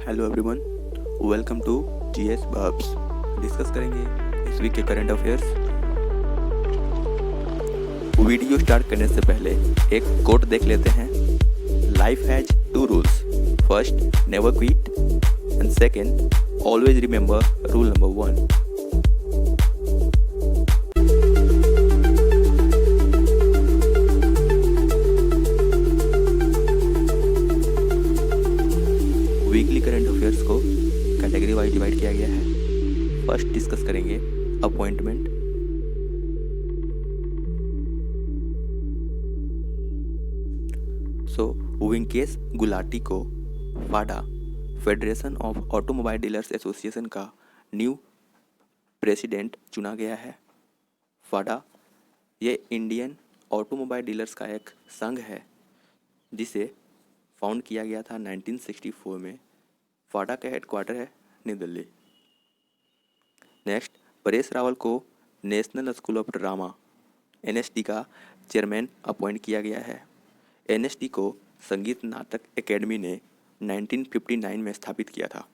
Hello everyone, welcome to GS बब्स। Discuss करेंगे इस वीक के करंट अफेयर्स। वीडियो स्टार्ट करने से पहले एक कोट देख लेते हैं। Life has two rules, first never quit and second always remember rule number 1। Weekly current affairs को कैटेगरी वाइज डिवाइड किया गया है। फर्स्ट डिस्कस करेंगे अपॉइंटमेंट। विंकेश गुलाटी को FADA federation of automobile dealers association का न्यू प्रेसिडेंट चुना गया है। फाडा ये इंडियन ऑटोमोबाइल डीलर्स का एक संघ है जिसे फाउंड किया गया था 1964 में। फाडा का हेडक्वार्टर है नई दिल्ली। नेक्स्ट, परेश रावल को national school of drama NSD का चेयरमैन अपॉइंट किया गया है। एनएसडी को संगीत नाटक एकेडमी ने 1959 में स्थापित किया था।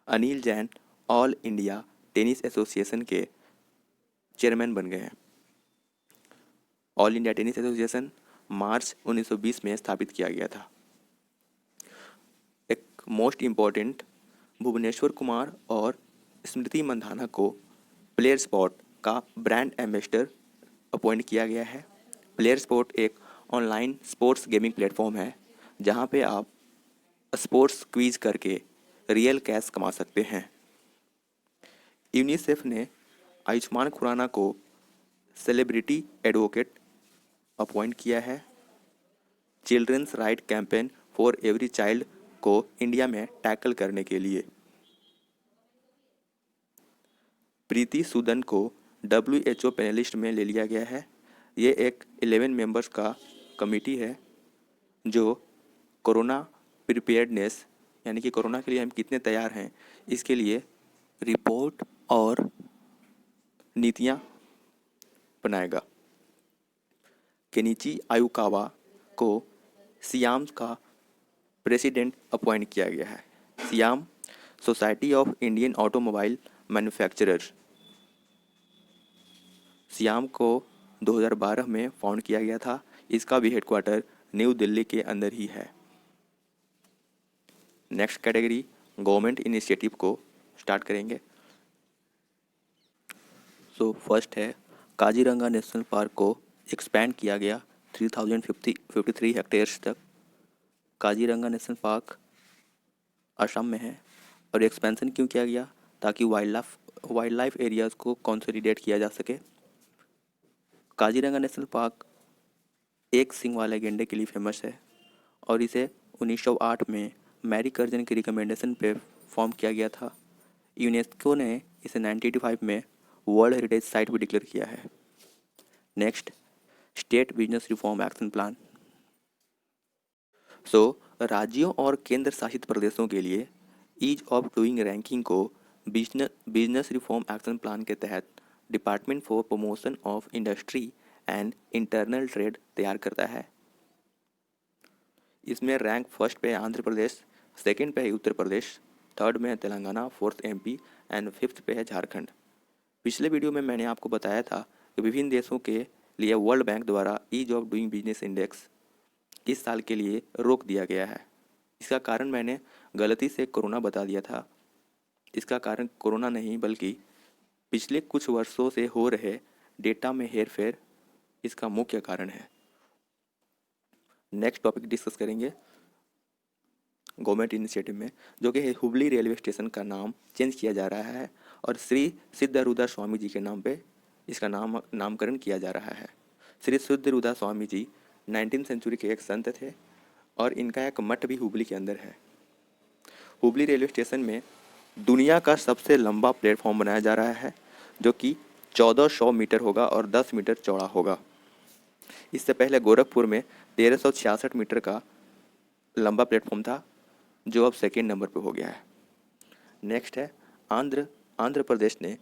Anil Jain all India tennis association के चेयरमैन बन गए हैं। ऑल इंडिया टेनिस एसोसिएशन मार्च 1920 में स्थापित किया गया था। एक मोस्ट इम्पॉर्टेंट, भुवनेश्वर कुमार और स्मृति मंधाना को प्लेयर स्पॉट का ब्रांड एम्बेसडर अपॉइंट किया गया है। प्लेयर स्पॉट एक ऑनलाइन स्पोर्ट्स गेमिंग प्लेटफॉर्म है जहां पे आप स्पोर्ट्स क्विज करके रियल कैश कमा सकते हैं। यूनिसेफ ने आयुष्मान खुराना को सेलिब्रिटी एडवोकेट अपॉइंट किया है। Children's right campaign for every child को इंडिया में टैकल करने के लिए। प्रीति सूदन को WHO पैनलिस्ट में ले लिया गया है। ये एक 11 मेंबर्स का कमिटी है जो कोरोना प्रिपेयर्डनेस यानी कि कोरोना के लिए हम कितने तैयार हैं इसके लिए रिपोर्ट और नीतियाँ बनाएगा। केनिची आयुकावा को सियाम का प्रेसिडेंट अपॉइंट किया गया है। SIAM society of Indian automobile manufacturers. SIAM को 2012 में फाउंड किया गया था। इसका भी हेडक्वार्टर न्यू दिल्ली के अंदर ही है। नेक्स्ट कैटेगरी गवर्नमेंट इनिशिएटिव को स्टार्ट करेंगे। फर्स्ट है काजीरंगा नेशनल पार्क को एक्सपैंड किया गया 3053 हेक्टेयर्स तक। काजीरंगा नेशनल पार्क असम में है और एक्सपेंशन क्यों किया गया? ताकि वाइल्ड लाइफ एरियाज़ को कंसोलिडेट किया जा सके। काजीरंगा नेशनल पार्क एक सींग वाले गैंडे के लिए फेमस है और इसे 1908 में मैरी कर्जन की रिकमेंडेशन पे फॉर्म किया गया था। यूनेस्को ने इसे 1985 में वर्ल्ड हेरिटेज साइट भी डिक्लेयर किया है। Next, estate business reform action plan. राज्यों और केंद्र शासित प्रदेशों के लिए ईज ऑफ डूइंग रैंकिंग को बिजनेस रिफॉर्म एक्शन प्लान के तहत department for promotion of industry and internal trade तैयार करता है। इसमें रैंक फर्स्ट पे है आंध्र प्रदेश, सेकंड पे है उत्तर प्रदेश, थर्ड में है Telangana, fourth MP and fifth पे है झारखंड। पिछले वीडियो में मैंने आपको बताया था कि विभिन्न देशों के लिए वर्ल्ड बैंक द्वारा ease of doing business index इस साल के लिए रोक दिया गया है। इसका कारण मैंने गलती से कोरोना बता दिया था। इसका कारण कोरोना नहीं बल्कि पिछले कुछ वर्षों से हो रहे डेटा में हेरफेर इसका मुख्य कारण है। नेक्स्ट टॉपिक डिस्कस करेंगे गवर्नमेंट इनिशिएटिव में, जो कि हुबली रेलवे स्टेशन का नाम चेंज किया जा रहा है और श्री सिद्धारूढ़ा स्वामी जी के नाम पे इसका नामकरण किया जा रहा है। श्री सिद्धारूढ़ा स्वामी जी 19वीं सेंचुरी के एक संत थे और इनका एक मठ भी हुबली के अंदर है। हुबली रेलवे स्टेशन में दुनिया का सबसे लंबा प्लेटफॉर्म बनाया जा रहा है जो कि 1400 मीटर होगा और 10 मीटर चौड़ा होगा। इससे पहले गोरखपुर में 1366 मीटर का लंबा प्लेटफॉर्म था जो अब सेकेंड नंबर पे हो गया है। नेक्स्ट है आंध्र प्रदेश ने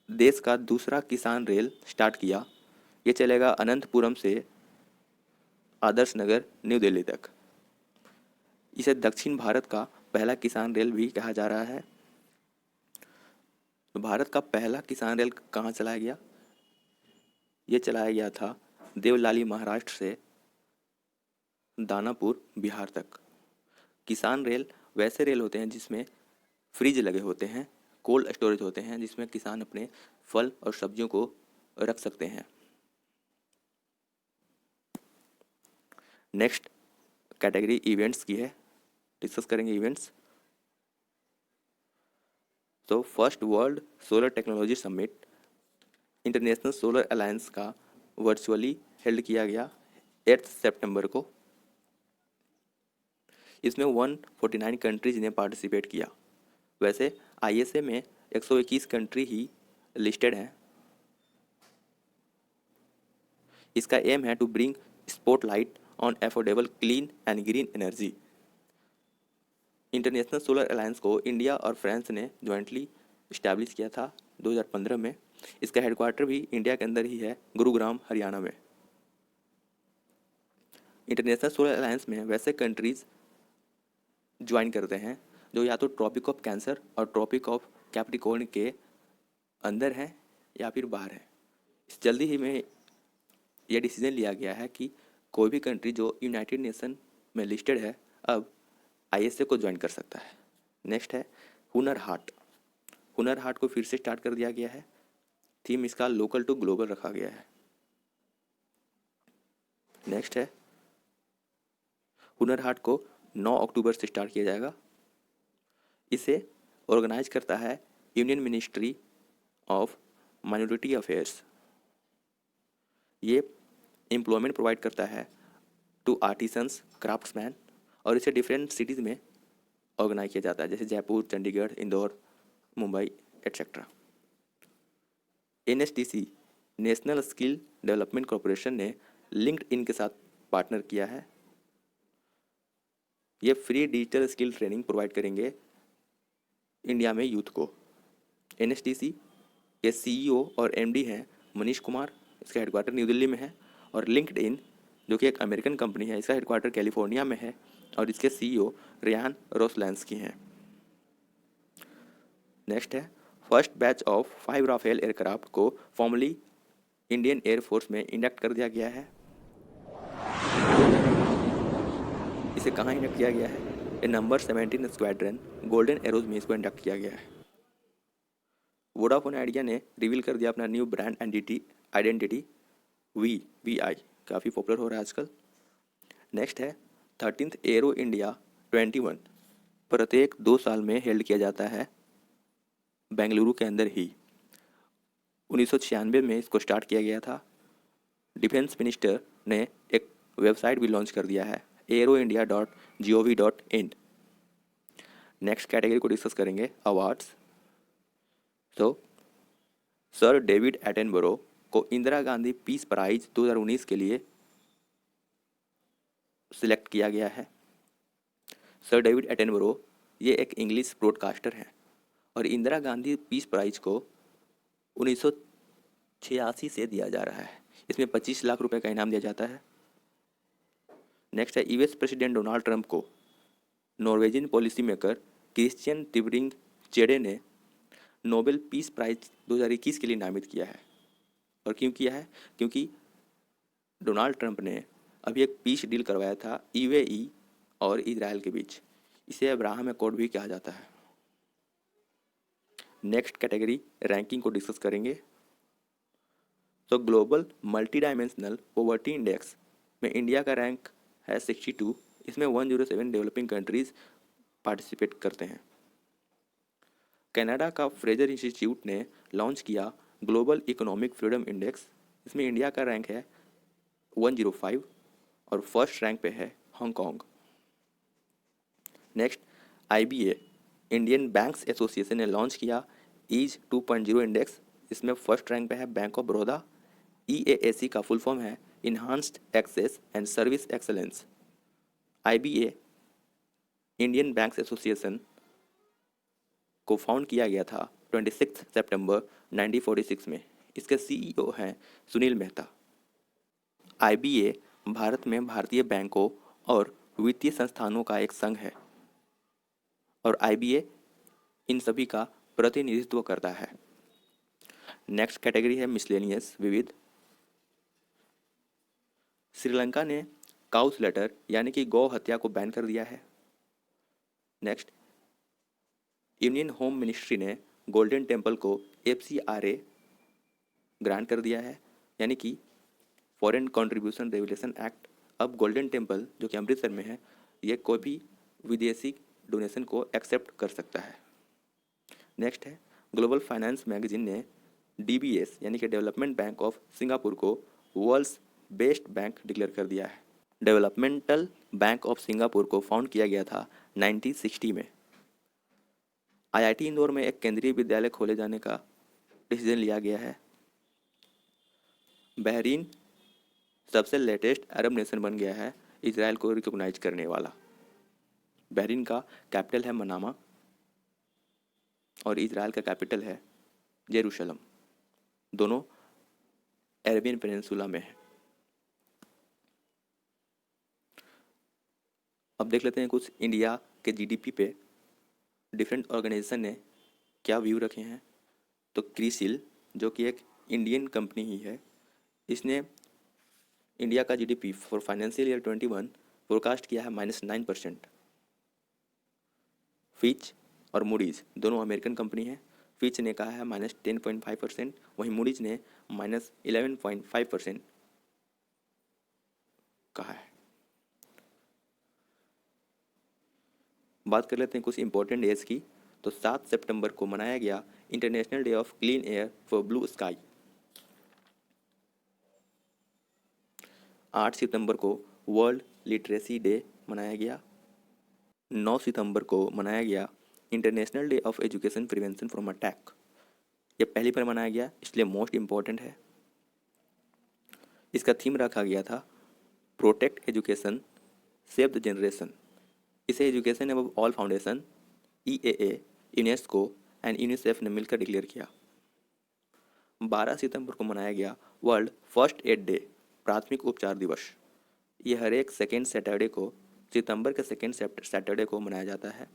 देश का दूसरा किसान रेल स्टार्ट किया। ये चलेगा अनंतपुरम से आदर्श नगर न्यू दिल्ली तक। इसे दक्षिण भारत का पहला किसान रेल भी कहा जा रहा है। तो भारत का पहला किसान रेल कहाँ चलाया गया? ये चलाया गया था देवलाली महाराष्ट्र से दानापुर बिहार तक। किसान रेल वैसे रेल होते हैं जिसमें फ्रिज लगे होते हैं, कोल्ड स्टोरेज होते हैं, जिसमें किसान अपने फल और सब्जियों को रख सकते हैं। नेक्स्ट कैटेगरी इवेंट्स की है, डिस्कस करेंगे इवेंट्स। तो first world solar technology summit international solar alliance का वर्चुअली हेल्ड किया गया 8 सितंबर को। इसमें 149 कंट्रीज ने पार्टिसिपेट किया। वैसे आईएसए में 121 कंट्री ही लिस्टेड हैं। इसका एम है to bring spotlight on affordable clean and green energy. International solar alliance को इंडिया और फ्रांस ने ज्वाइंटली इस्टेब्लिश किया था 2015 में। इसका हेडक्वार्टर भी इंडिया के अंदर ही है, गुरुग्राम हरियाणा में। इंटरनेशनल सोलर अलायंस में वैसे कंट्रीज ज्वाइन करते हैं जो या तो ट्रॉपिक ऑफ कैंसर और ट्रॉपिक ऑफ कैप्रिकॉर्न के अंदर हैं या फिर बाहर है। इस जल्दी ही में यह डिसीजन लिया गया है कि कोई भी कंट्री जो यूनाइटेड नेशन में लिस्टेड है अब आईएसए को ज्वाइन कर सकता है। नेक्स्ट है हुनर हाट। हुनर हाट को फिर से स्टार्ट कर दिया गया है। थीम इसका लोकल टू ग्लोबल रखा गया है। नेक्स्ट है हुनर हाट को 9 अक्टूबर से स्टार्ट किया जाएगा। इसे ऑर्गेनाइज करता है union ministry of minority affairs. ये एम्प्लॉयमेंट प्रोवाइड करता है टू आर्टिसंस, क्राफ्ट्समैन, और इसे डिफरेंट सिटीज़ में ऑर्गेनाइज किया जाता है, जैसे Jaipur, Chandigarh, Indore, Mumbai etcetera. NSDC national skill development corporation ने लिंक्डइन के साथ पार्टनर किया है। ये free digital skill training provide करेंगे इंडिया में यूथ को। एनएसडीसी के सीईओ और एमडी हैं मनीष कुमार। इसका हेडक्वार्टर न्यू दिल्ली में है। और लिंक्डइन जो कि एक अमेरिकन कंपनी है, इसका हेडक्वार्टर कैलिफोर्निया में है और इसके सीईओ रियान रोसलैंस्की हैं। नेक्स्ट है first batch of 5 Rafale aircraft को फॉर्मली इंडियन एयरफोर्स में इंडक्ट कर दिया गया है। इसे कहाँ इंडक्ट किया गया है? ये नंबर 17 स्क्वाड्रन गोल्डन एरोज में इसको इंडक्ट किया गया है। वोडाफोन आइडिया ने रिवील कर दिया अपना न्यू ब्रांड आइडेंटिटी VI, काफ़ी पॉपुलर हो रहा है आजकल। नेक्स्ट है 13th एरो इंडिया 21 प्रत्येक 2 साल में हेल्ड किया जाता है बेंगलुरु के अंदर ही। 1996 में इसको स्टार्ट किया गया था। डिफेंस मिनिस्टर ने एक वेबसाइट भी लॉन्च कर दिया है aeroindia.gov.in। नेक्स्ट कैटेगरी को डिस्कस करेंगे अवार्ड्स। तो सर डेविड एटनबरो को इंदिरा गांधी पीस प्राइज 2019 के लिए सिलेक्ट किया गया है। सर डेविड एटनबरो ये एक इंग्लिश ब्रॉडकास्टर हैं और इंदिरा गांधी पीस प्राइज को 1986 से दिया जा रहा है। इसमें 25 लाख रुपए का इनाम दिया जाता है। नेक्स्ट है यूएस प्रेसिडेंट डोनाल्ड ट्रंप को नॉर्वेजियन पॉलिसी मेकर क्रिश्चियन टिबरिंग चेडे ने नोबेल पीस प्राइज 2021 के लिए नामित किया है। और क्यों किया है? क्योंकि डोनाल्ड ट्रंप ने अभी एक पीस डील करवाया था यूएई और इजराइल के बीच। इसे अब्राहम अकॉर्ड भी कहा जाता है। नेक्स्ट कैटेगरी रैंकिंग को डिस्कस करेंगे। तो global multi dimensional poverty index में इंडिया का रैंक है 62। इसमें 107 डेवलपिंग कंट्रीज पार्टिसिपेट करते हैं। कनाडा का फ्रेजर इंस्टीट्यूट ने लॉन्च किया ग्लोबल इकोनॉमिक फ्रीडम इंडेक्स। इसमें इंडिया का रैंक है 105 और फर्स्ट रैंक पे है Hong Kong. Next IBA Indian banks association ने लॉन्च किया ईज 2.0 इंडेक्स। इसमें फर्स्ट रैंक पे है बैंक ऑफ बड़ौदा। EAAC का फुल फॉर्म है enhanced access and service excellence. IBA Indian banks association को फाउंड किया गया था 26 सितंबर 1946 में। इसके CEO हैं सुनील मेहता। IBA भारत में भारतीय बैंकों और वित्तीय संस्थानों का एक संघ है और आईबीए इन सभी का प्रतिनिधित्व करता है। नेक्स्ट कैटेगरी है मिसलेनियस, विविध। श्रीलंका ने काउ स्लॉटर यानी कि गौ हत्या को बैन कर दिया है। नेक्स्ट, यूनियन होम मिनिस्ट्री ने गोल्डन टेम्पल को एफसीआरए ग्रांट कर दिया है, यानी कि फॉरेन कंट्रीब्यूशन रेगुलेशन एक्ट। अब गोल्डन टेम्पल जो कि अमृतसर में है, ये कोई भी विदेशी डोनेशन को एक्सेप्ट कर सकता है। नेक्स्ट है, ग्लोबल फाइनेंस मैगजीन ने डीबीएस यानी कि डेवलपमेंट बैंक ऑफ सिंगापुर को वर्ल्ड्स बेस्ट बैंक डिक्लेयर कर दिया है। डेवलपमेंटल बैंक ऑफ सिंगापुर को फाउंड किया गया था 1960 में। आईआईटी इंदौर में एक केंद्रीय विद्यालय खोले जाने का डिसीजन लिया गया है। बहरीन सबसे लेटेस्ट अरब नेशन बन गया है इजराइल को रिकॉग्नाइज करने वाला। बहरीन का कैपिटल है मनामा और इजराइल का कैपिटल है जेरूशलम। दोनों अरेबियन पेनिनसुला में है। अब देख लेते हैं कुछ इंडिया के जीडीपी पे डिफरेंट ऑर्गेनाइजेशन ने क्या व्यू रखे हैं। तो क्रिसिल जो कि एक इंडियन कंपनी ही है, इसने इंडिया का GDP for financial year 21 forecast किया है -9%। फिच और मूडीज दोनों अमेरिकन कंपनी है। फिच ने कहा है -10.5%, वहीं मूडीज ने -11.5% कहा है। बात कर लेते हैं कुछ इंपॉर्टेंट डेज की। तो 7 सितंबर को मनाया गया international day of clean air for blue sky. 8 सितंबर को वर्ल्ड लिटरेसी डे मनाया गया। 9 सितंबर को मनाया गया international day of education prevention from attack. ये पहली बार मनाया गया, इसलिए मोस्ट इम्पॉर्टेंट है। इसका थीम रखा गया था protect education save the generation. इसे education above all foundation, EAA, UNESCO and UNICEF ने मिलकर डिक्लेयर किया। 12 सितंबर को मनाया गया वर्ल्ड फर्स्ट एड डे, प्राथमिक उपचार दिवस। ये हर एक सेकेंड सैटरडे को, सितंबर के सेकेंड सैटरडे को मनाया जाता है।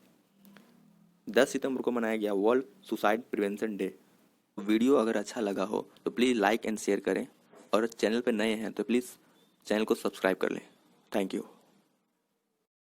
10 सितंबर को मनाया गया world suicide prevention day. Video अगर अच्छा लगा हो तो प्लीज़ लाइक एंड शेयर करें और चैनल पर नए हैं तो प्लीज़ चैनल को सब्सक्राइब कर लें। Thank you.